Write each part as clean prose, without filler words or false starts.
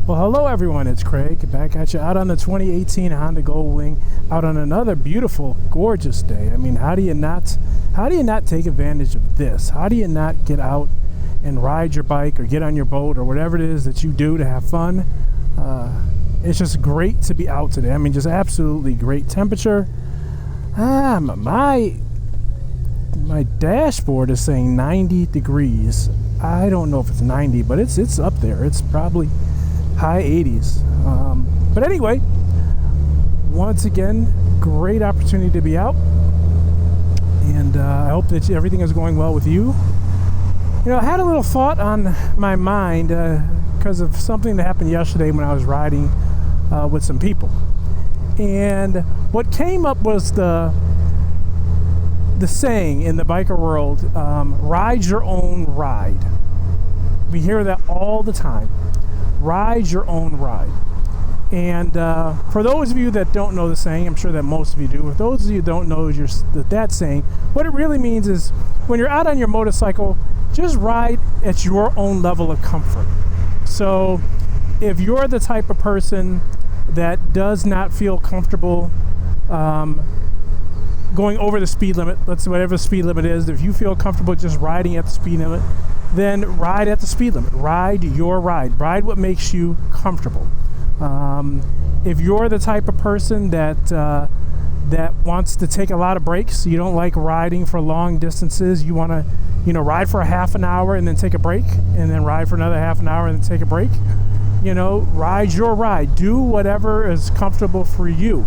Well, hello everyone, it's Craig back at you out on the 2018 Honda Goldwing, out on another beautiful, gorgeous day. I mean, how do you not take advantage of this? How do you not get out and ride your bike or get on your boat or whatever it is that you do to have fun? It's just great to be out today. I mean, just absolutely great temperature. My dashboard is saying 90 degrees. I don't know if it's 90, but it's up there. It's probably high 80s. But anyway, once again, great opportunity to be out. And I hope that everything is going well with you. You know, I had a little thought on my mind because of something that happened yesterday when I was riding with some people. And what came up was the saying in the biker world, ride your own ride. We hear that all the time. Ride your own ride. And for those of you that don't know the saying, I'm sure that most of you do. For those of you who don't know that saying, what it really means is when you're out on your motorcycle, just ride at your own level of comfort. So if you're the type of person that does not feel comfortable going over the speed limit, let's say whatever the speed limit is, if you feel comfortable just riding at the speed limit, then ride at the speed limit. Ride your ride. Ride what makes you comfortable. If you're the type of person that wants to take a lot of breaks, you don't like riding for long distances, you want to, ride for a half an hour and then take a break, and then ride for another half an hour and then take a break. Ride your ride. Do whatever is comfortable for you.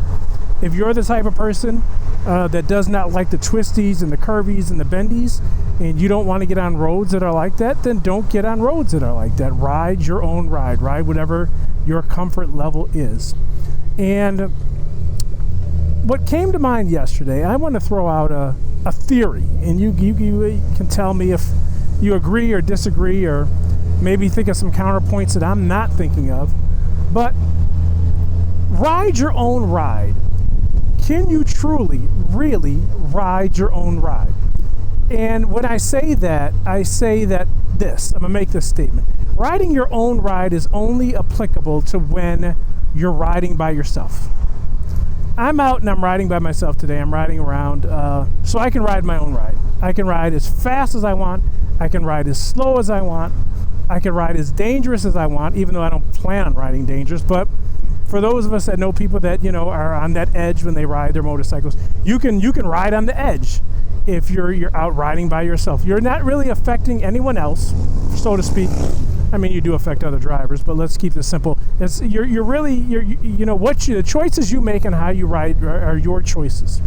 If you're the type of person that does not like the twisties and the curvies and the bendies, and you don't want to get on roads that are like that, then don't get on roads that are like that. Ride your own ride. Ride whatever your comfort level is. And what came to mind yesterday, I want to throw out a theory, and you can tell me if you agree or disagree, or maybe think of some counterpoints that I'm not thinking of. But ride your own ride. Can you truly, really ride your own ride? And when I say that I'm going to make this statement. Riding your own ride is only applicable to when you're riding by yourself. I'm out and I'm riding by myself today. I'm riding around, so I can ride my own ride. I can ride as fast as I want. I can ride as slow as I want. I can ride as dangerous as I want, even though I don't plan on riding dangerous. But for those of us that know people that, are on that edge when they ride their motorcycles, you can ride on the edge if you're out riding by yourself. You're not really affecting anyone else, so to speak. I mean, you do affect other drivers, but let's keep this simple. The choices you make and how you ride are your choices.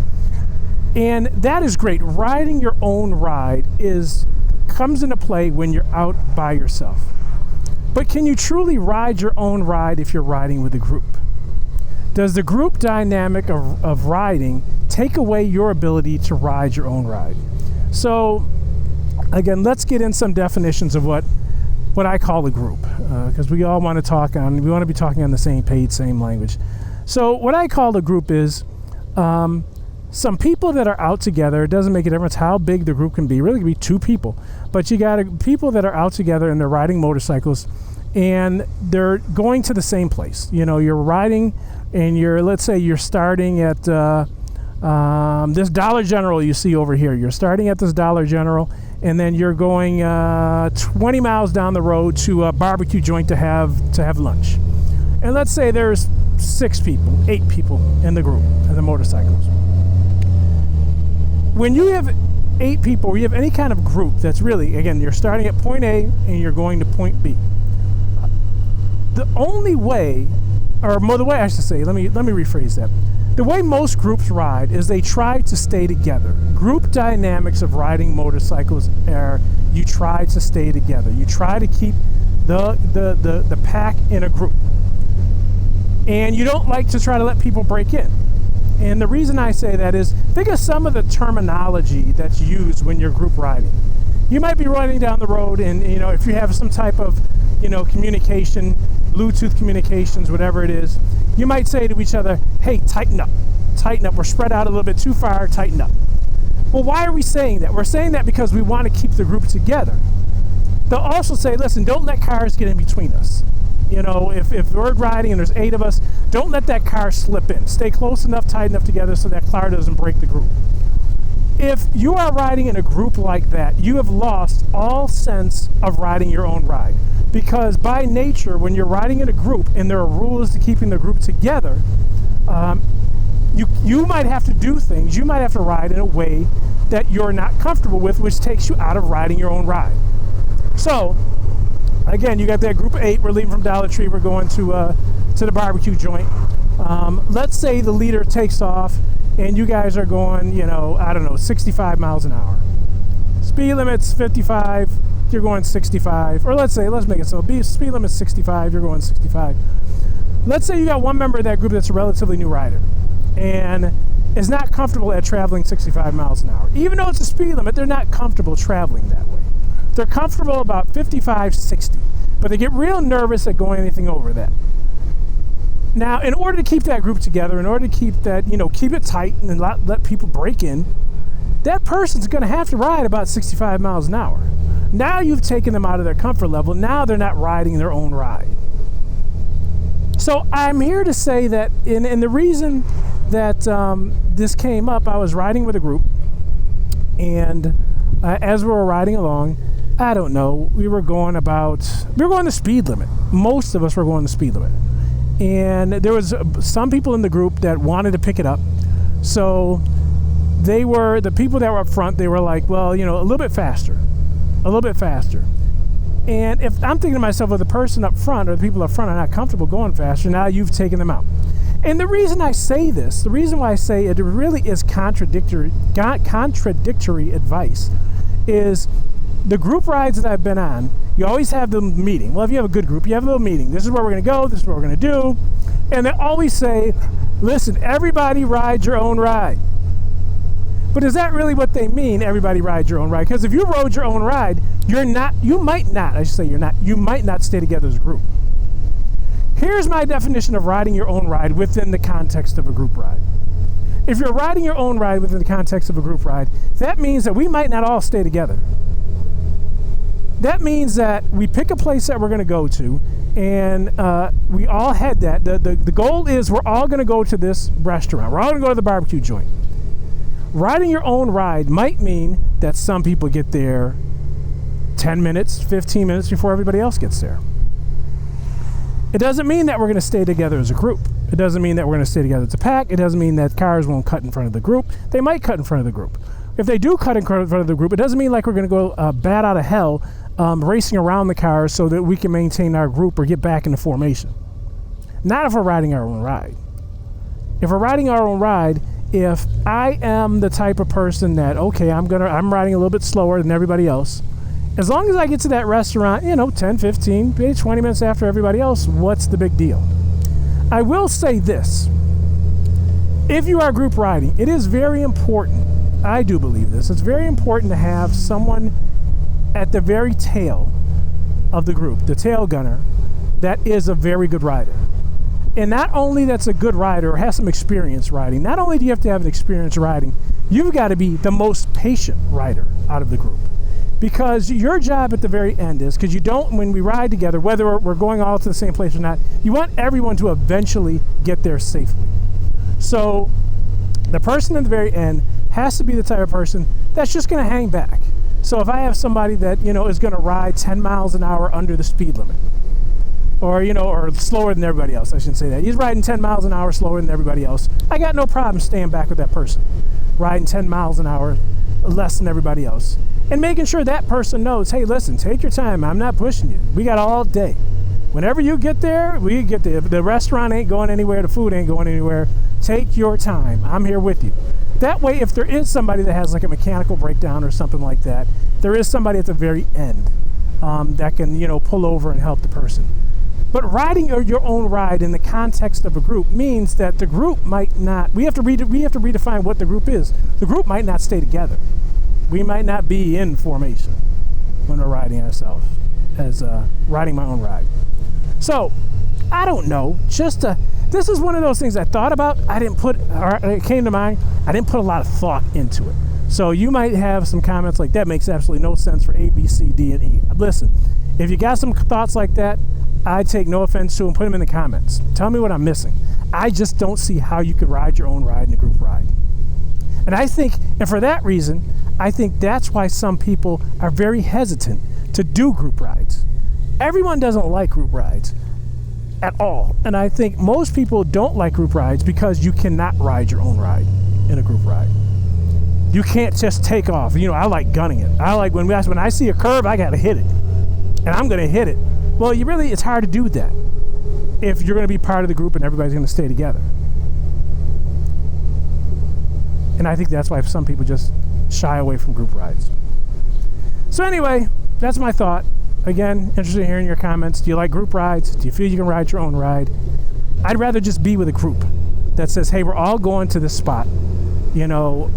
And that is great. Riding your own ride comes into play when you're out by yourself. But can you truly ride your own ride if you're riding with a group? Does the group dynamic of riding take away your ability to ride your own ride? So, again, let's get in some definitions of what I call a group, because we all want to be talking on the same page, same language. So what I call a group is some people that are out together. It doesn't make a difference how big the group can be. It really can be two people, but you got people that are out together and they're riding motorcycles, and they're going to the same place. You're riding, and let's say you're starting at this Dollar General you see over here. You're starting at this Dollar General, and then you're going 20 miles down the road to a barbecue joint to have lunch. And let's say there's 8 people in the group, in the motorcycles. When you have 8 people, or you have any kind of group that's really, again, you're starting at point A and you're going to point B. The only way, the way I should say, let me rephrase that. The way most groups ride is they try to stay together. Group dynamics of riding motorcycles are you try to stay together. You try to keep the pack in a group. And you don't like to try to let people break in. And the reason I say that is, think of some of the terminology that's used when you're group riding. You might be riding down the road, and if you have some type of communication, Bluetooth communications, whatever it is, you might say to each other, hey, tighten up, we're spread out a little bit too far, tighten up. Well, why are we saying that? We're saying that because we want to keep the group together. They'll also say, listen, don't let cars get in between us. You know, if we're riding and there's 8 of us, don't let that car slip in. Stay close enough, tight enough together so that car doesn't break the group. If you are riding in a group like that, you have lost all sense of riding your own ride. Because by nature, when you're riding in a group and there are rules to keeping the group together, you might have to do things, you might have to ride in a way that you're not comfortable with, which takes you out of riding your own ride. So, again, you got that group of 8, we're leaving from Dollar Tree, we're going to the barbecue joint. Let's say the leader takes off and you guys are going, 65 miles an hour. Speed limit's 55, you're going 65. Or let's make it so, speed limit's 65, you're going 65. Let's say you got one member of that group that's a relatively new rider and is not comfortable at traveling 65 miles an hour. Even though it's a speed limit, they're not comfortable traveling that way. They're comfortable about 55, 60, but they get real nervous at going anything over that. Now, in order to keep that group together, in order to keep that, keep it tight and let people break in, that person's going to have to ride about 65 miles an hour. Now you've taken them out of their comfort level. Now they're not riding their own ride. So I'm here to say that, and the reason that this came up, I was riding with a group, and as we were riding along, I don't know, we were going the speed limit. Most of us were going the speed limit. And there was some people in the group that wanted to pick it up. So the people that were up front, they were like, well, a little bit faster. And if I'm thinking to myself, well, the person up front or the people up front are not comfortable going faster, now you've taken them out. And the reason I say this, the reason why I say it really is contradictory advice, is the group rides that I've been on, you always have the meeting. Well, if you have a good group, you have a little meeting. This is where we're going to go. This is what we're going to do. And they always say, listen, everybody ride your own ride. But is that really what they mean, everybody ride your own ride? Because if you rode your own ride, you might not stay together as a group. Here's my definition of riding your own ride within the context of a group ride. If you're riding your own ride within the context of a group ride, that means that we might not all stay together. That means that we pick a place that we're going to go to, and we all head that. The goal is we're all going to go to this restaurant. We're all going to go to the barbecue joint. Riding your own ride might mean that some people get there 10 minutes, 15 minutes before everybody else gets there. It doesn't mean that we're going to stay together as a group. It doesn't mean that we're going to stay together as a pack. It doesn't mean that cars won't cut in front of the group. They might cut in front of the group. If they do cut in front of the group, it doesn't mean like we're going to go bat out of hell racing around the cars so that we can maintain our group or get back into formation. Not if we're riding our own ride. If we're riding our own ride, if I am the type of person that, okay, I'm riding a little bit slower than everybody else, as long as I get to that restaurant, 10, 15, maybe 20 minutes after everybody else, what's the big deal? I will say this. If you are group riding, it is very important, I do believe this, it's very important to have someone at the very tail of the group, the tail gunner, that is a very good rider. And not only that's a good rider or has some experience riding, not only do you have to have an experience riding, you've got to be the most patient rider out of the group. Because your job at the very end is, because when we ride together, whether we're going all to the same place or not, you want everyone to eventually get there safely. So the person at the very end has to be the type of person that's just going to hang back. So if I have somebody that, is going to ride 10 miles an hour under the speed limit, or slower than everybody else, I shouldn't say that. He's riding 10 miles an hour slower than everybody else. I got no problem staying back with that person, riding 10 miles an hour less than everybody else. And making sure that person knows, hey, listen, take your time. I'm not pushing you. We got all day. Whenever you get there, we get there. The restaurant ain't going anywhere. The food ain't going anywhere. Take your time. I'm here with you. That way, if there is somebody that has like a mechanical breakdown or something like that, there is somebody at the very end that can, pull over and help the person. But riding your own ride in the context of a group means that the group might not, we have to redefine what the group is. The group might not stay together. We might not be in formation when we're riding ourselves, as riding my own ride. So, I don't know, this is one of those things I thought about, it came to mind, I didn't put a lot of thought into it. So you might have some comments like, that makes absolutely no sense for A, B, C, D, and E. Listen, if you got some thoughts like that, I take no offense to them. Put them in the comments. Tell me what I'm missing. I just don't see how you could ride your own ride in a group ride. And I think, and for that reason, I think that's why some people are very hesitant to do group rides. Everyone doesn't like group rides at all. And I think most people don't like group rides because you cannot ride your own ride in a group ride. You can't just take off. You know, I like gunning it. I like when I see a curve, I gotta hit it. And I'm gonna hit it. Well, it's hard to do that if you're gonna be part of the group and everybody's gonna stay together. And I think that's why some people just shy away from group rides. So anyway, that's my thought. Again, interested in hearing your comments. Do you like group rides? Do you feel you can ride your own ride? I'd rather just be with a group that says, hey, we're all going to this spot. You know,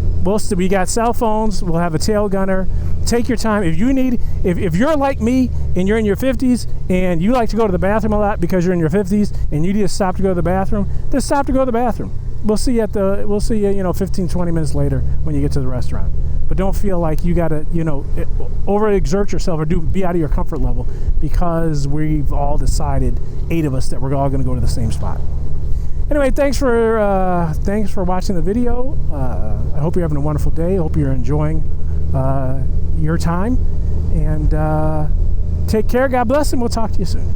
we got cell phones. We'll have a tail gunner. Take your time. If you're like me and you're in your 50s and you like to go to the bathroom a lot because you're in your 50s and you need to stop to go to the bathroom, then stop to go to the bathroom. We'll see you 15, 20 minutes later when you get to the restaurant. But don't feel like you gotta, overexert yourself or be out of your comfort level because we've all decided, 8 of us, that we're all gonna go to the same spot. Anyway, thanks for watching the video. I hope you're having a wonderful day. I hope you're enjoying your time. And take care. God bless, and we'll talk to you soon.